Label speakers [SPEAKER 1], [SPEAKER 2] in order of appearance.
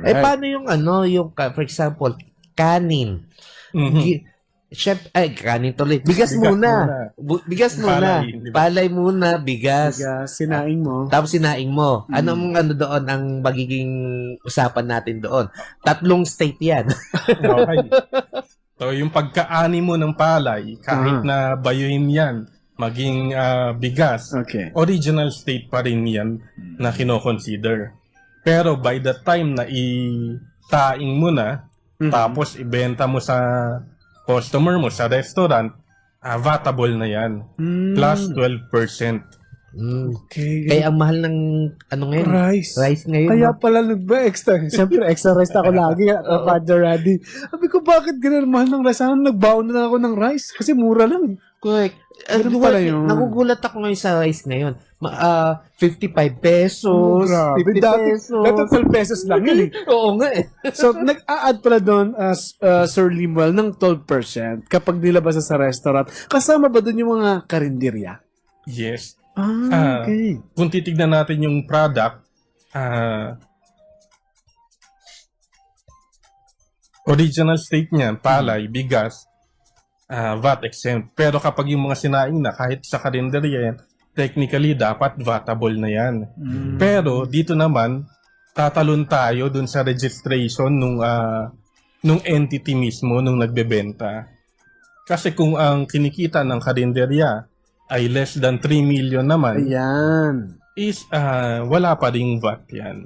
[SPEAKER 1] Eh, paano yung ano, yung, for example, kanin?
[SPEAKER 2] Mhm.
[SPEAKER 1] Kanin tuloy. Bigas
[SPEAKER 2] Bigas
[SPEAKER 1] muna.
[SPEAKER 2] muna.
[SPEAKER 1] Bigas muna.
[SPEAKER 2] Palay, di ba?
[SPEAKER 1] Palay muna, bigas.
[SPEAKER 3] Bigas, sinaing mo.
[SPEAKER 1] Tapos sinaing mo. Anong ano doon ang magiging usapan natin doon? 3 state yan.
[SPEAKER 2] Okay. So, yung pagkaani mo ng palay, kahit na bayuhin yan, maging bigas,
[SPEAKER 3] Okay.
[SPEAKER 2] original state pa rin yan na kino-consider. Pero by the time na itaing mo na, tapos ibenta mo sa customer mo sa restaurant, vatable na yan. Plus 12%.
[SPEAKER 3] Okay.
[SPEAKER 1] Kaya ang mahal ng ano ngayon?
[SPEAKER 3] Rice.
[SPEAKER 1] Ngayon.
[SPEAKER 3] Kaya
[SPEAKER 1] no?
[SPEAKER 3] pala extra. Siyempre, extra rice ako lagi. Father Raddy. Sabi ko, bakit ganun mahal ng rice? Sana nagbaon na lang ako ng rice. Kasi mura lang.
[SPEAKER 1] Correct.
[SPEAKER 3] Ganun pala yun.
[SPEAKER 1] Nagugulat ako ngayon sa rice ngayon. 55 pesos,
[SPEAKER 3] Grabe.
[SPEAKER 1] 50 pesos.
[SPEAKER 3] Dati 12 pesos lang yun eh.
[SPEAKER 1] Oo nga eh.
[SPEAKER 3] So, nag-a-add pala doon Sir Limuel ng 12% kapag nilabas sa restaurant. Kasama ba doon yung mga karinderya?
[SPEAKER 2] Yes.
[SPEAKER 3] Okay.
[SPEAKER 2] Kung titignan natin yung product, original state niyan, palay, bigas, VAT exempt. Pero kapag yung mga sinaing na, kahit sa karinderya yan, technically dapat vatable na yan. Pero dito naman, tatalon tayo dun sa registration nung entity mismo, nung nagbebenta. Kasi kung ang kinikita ng karinderya ay less than 3 million naman,
[SPEAKER 3] Ayan.
[SPEAKER 2] is wala pa ring VAT yan.